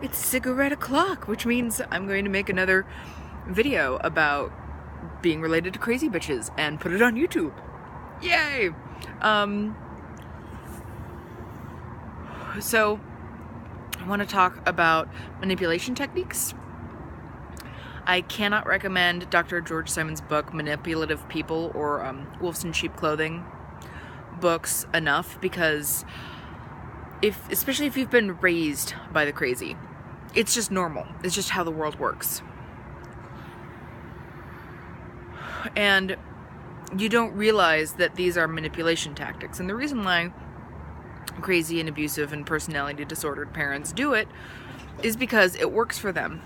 It's cigarette o'clock, which means I'm going to make another video about being related to crazy bitches and put it on YouTube. Yay! So I want to talk about manipulation techniques. I cannot recommend Dr. George Simon's book, Manipulative People, or Wolves in Sheep Clothing books enough, because especially if you've been raised by the crazy, it's just normal. It's just how the world works. And you don't realize that these are manipulation tactics. And the reason why crazy and abusive and personality disordered parents do it is because it works for them.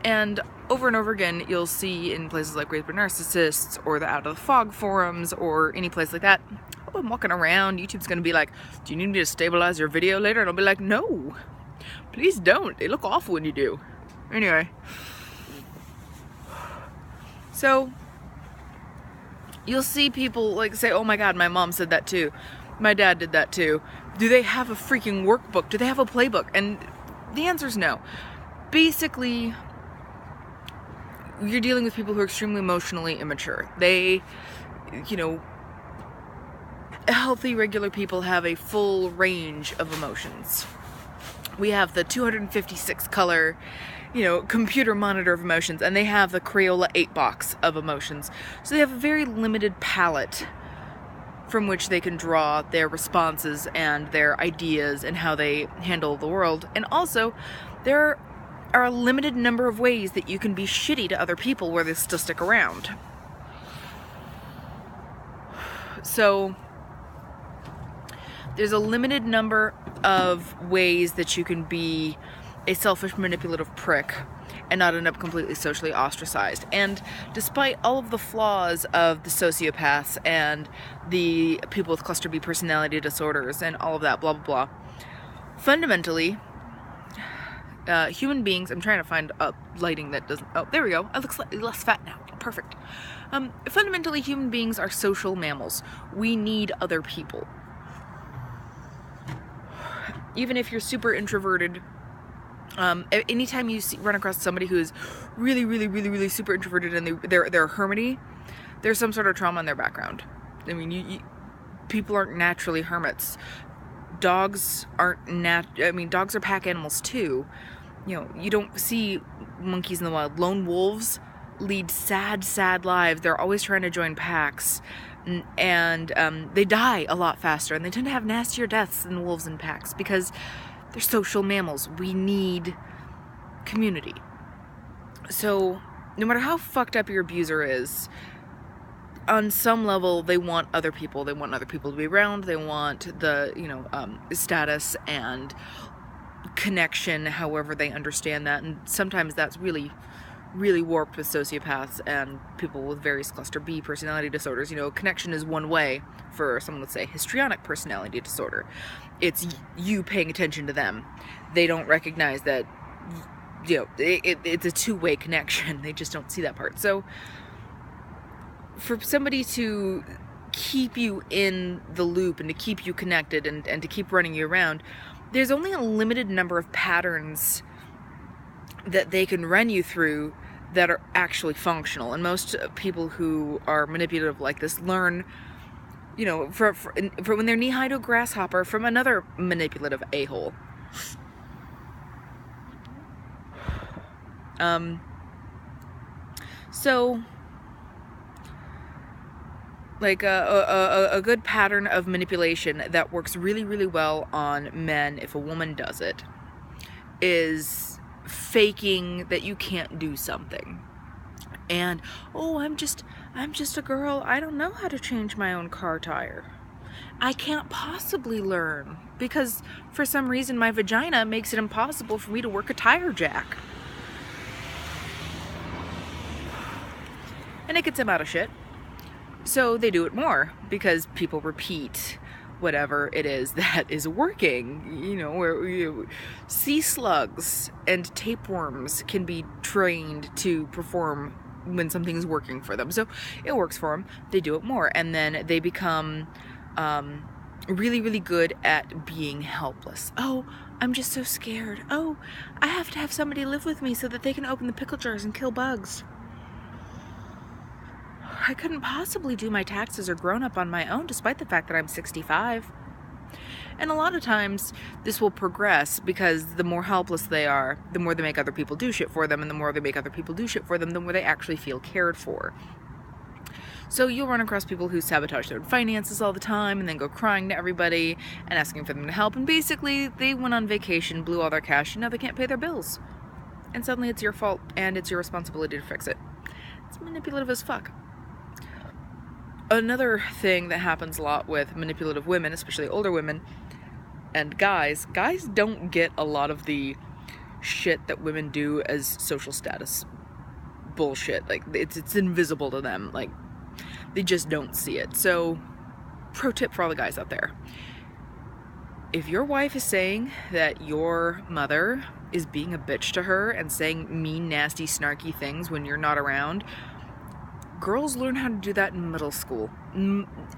And over again, you'll see in places like Raised by Narcissists or the Out of the Fog forums or any place like that, oh, I'm walking around, YouTube's gonna be like, do you need me to stabilize your video later? And I'll be like, no, please don't. They look awful when you do. Anyway. So, you'll see people like say, oh my god, my mom said that too. My dad did that too. Do they have a freaking workbook? Do they have a playbook? And the answer is no. Basically, you're dealing with people who are extremely emotionally immature. They, healthy, regular people have a full range of emotions. We have the 256 color, computer monitor of emotions, and they have the Crayola 8 box of emotions. So they have a very limited palette from which they can draw their responses and their ideas and how they handle the world. And also, there are a limited number of ways that you can be shitty to other people where they still stick around. So there's a limited number of ways that you can be a selfish, manipulative prick and not end up completely socially ostracized. And despite all of the flaws of the sociopaths and the people with cluster B personality disorders and all of that, blah, blah, blah, fundamentally, human beings, I'm trying to find a lighting that doesn't, oh, there we go, I look slightly less fat now, perfect. Fundamentally, human beings are social mammals. We need other people. Even if you're super introverted, anytime you run across somebody who's really super introverted and they're a hermity, there's some sort of trauma in their background. I mean, people aren't naturally hermits. Dogs aren't dogs are pack animals too. You don't see monkeys in the wild. Lone wolves lead sad lives. They're always trying to join packs. And they die a lot faster. And they tend to have nastier deaths than wolves in packs because they're social mammals. We need community. So no matter how fucked up your abuser is, on some level, they want other people. They want other people to be around. They want the, status and connection, however they understand that. And sometimes that's really warped with sociopaths and people with various cluster B personality disorders. Connection is one way for someone with, say, histrionic personality disorder. It's you paying attention to them. They don't recognize that, it's a two-way connection. They just don't see that part. So for somebody to keep you in the loop and to keep you connected and to keep running you around, there's only a limited number of patterns that they can run you through that are actually functional. And most people who are manipulative like this learn, for when they're knee-high to a grasshopper from another manipulative a-hole. So, like a good pattern of manipulation that works really well on men if a woman does it is faking that you can't do something. And, oh, I'm just a girl. I don't know how to change my own car tire. I can't possibly learn because for some reason my vagina makes it impossible for me to work a tire jack. And it gets them out of shit. So they do it more because people repeat whatever it is that is working. Where sea slugs and tapeworms can be trained to perform when something's working for them. So it works for them. They do it more, and then they become really, really good at being helpless. Oh, I'm just so scared. Oh, I have to have somebody live with me so that they can open the pickle jars and kill bugs. I couldn't possibly do my taxes or grown up on my own, despite the fact that I'm 65. And a lot of times this will progress because the more helpless they are, the more they make other people do shit for them, and the more they make other people do shit for them, the more they actually feel cared for. So you'll run across people who sabotage their finances all the time and then go crying to everybody and asking for them to help. And basically, they went on vacation, blew all their cash, and now they can't pay their bills. And suddenly it's your fault and it's your responsibility to fix it. It's manipulative as fuck. Another thing that happens a lot with manipulative women, especially older women and guys don't get a lot of the shit that women do as social status bullshit. Like, it's invisible to them. Like, they just don't see it. So, pro tip for all the guys out there. If your wife is saying that your mother is being a bitch to her and saying mean, nasty, snarky things when you're not around, girls learn how to do that in middle school,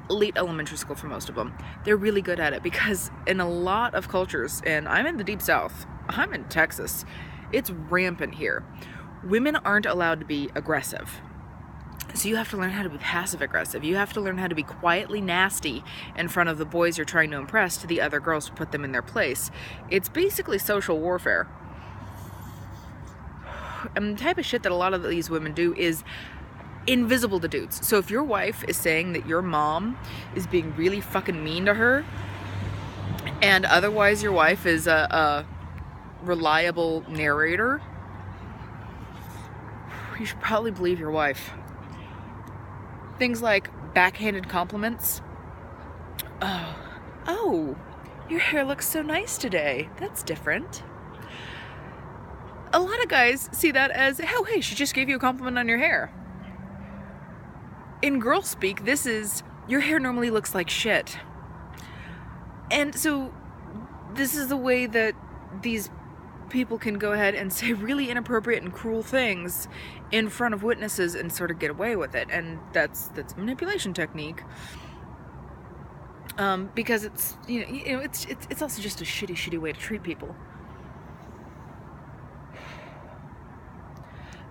late elementary school for most of them. They're really good at it because in a lot of cultures, and I'm in the deep south, I'm in Texas, it's rampant here. Women aren't allowed to be aggressive. So you have to learn how to be passive aggressive. You have to learn how to be quietly nasty in front of the boys you're trying to impress to the other girls to put them in their place. It's basically social warfare. And the type of shit that a lot of these women do is invisible to dudes. So if your wife is saying that your mom is being really fucking mean to her, and otherwise your wife is a reliable narrator, you should probably believe your wife. Things like backhanded compliments. Oh, your hair looks so nice today. That's different. A lot of guys see that as, oh, hey, she just gave you a compliment on your hair. In girl speak, this is, your hair normally looks like shit. And so this is the way that these people can go ahead and say really inappropriate and cruel things in front of witnesses and sort of get away with it. And that's manipulation technique. Because it's it's also just a shitty way to treat people.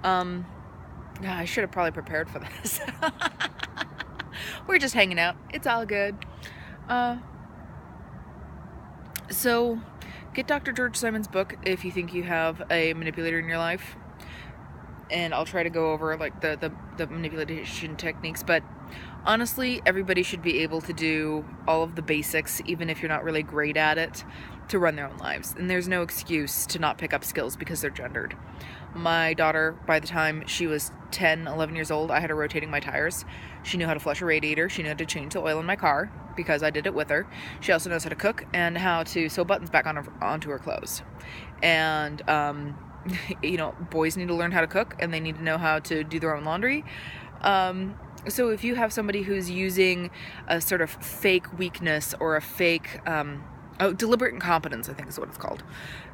I should have probably prepared for this. We're just hanging out. It's all good. So get Dr. George Simon's book if you think you have a manipulator in your life. And I'll try to go over like the manipulation techniques, but honestly, everybody should be able to do all of the basics, even if you're not really great at it, to run their own lives. And there's no excuse to not pick up skills because they're gendered. My daughter, by the time she was 10, 11 years old, I had her rotating my tires. She knew how to flush a radiator. She knew how to change the oil in my car because I did it with her. She also knows how to cook and how to sew buttons back onto her clothes. And, boys need to learn how to cook and they need to know how to do their own laundry. So if you have somebody who's using a sort of fake weakness or a fake, deliberate incompetence, I think is what it's called.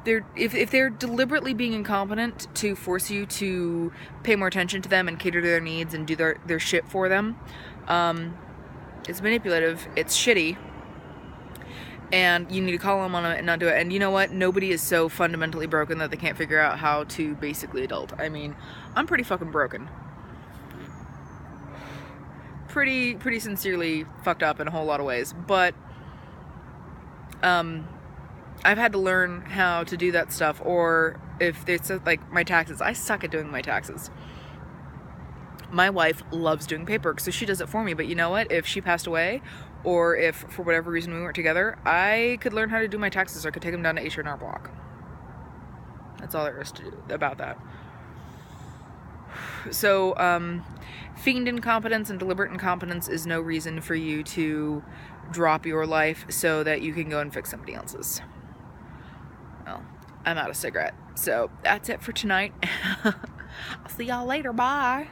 If they're deliberately being incompetent to force you to pay more attention to them and cater to their needs and do their shit for them, it's manipulative, it's shitty, and you need to call them on it and not do it. And you know what? Nobody is so fundamentally broken that they can't figure out how to basically adult. I mean, I'm pretty fucking broken. Pretty sincerely fucked up in a whole lot of ways, but I've had to learn how to do that stuff. Or if it's like my taxes, I suck at doing my taxes. My wife loves doing paperwork, so she does it for me. But you know what? If she passed away, or if for whatever reason we weren't together, I could learn how to do my taxes, or I could take them down to H&R Block. That's all there is to do about that. So, feigned incompetence and deliberate incompetence is no reason for you to drop your life so that you can go and fix somebody else's. Well, I'm out of cigarette. So, that's it for tonight. I'll see y'all later. Bye.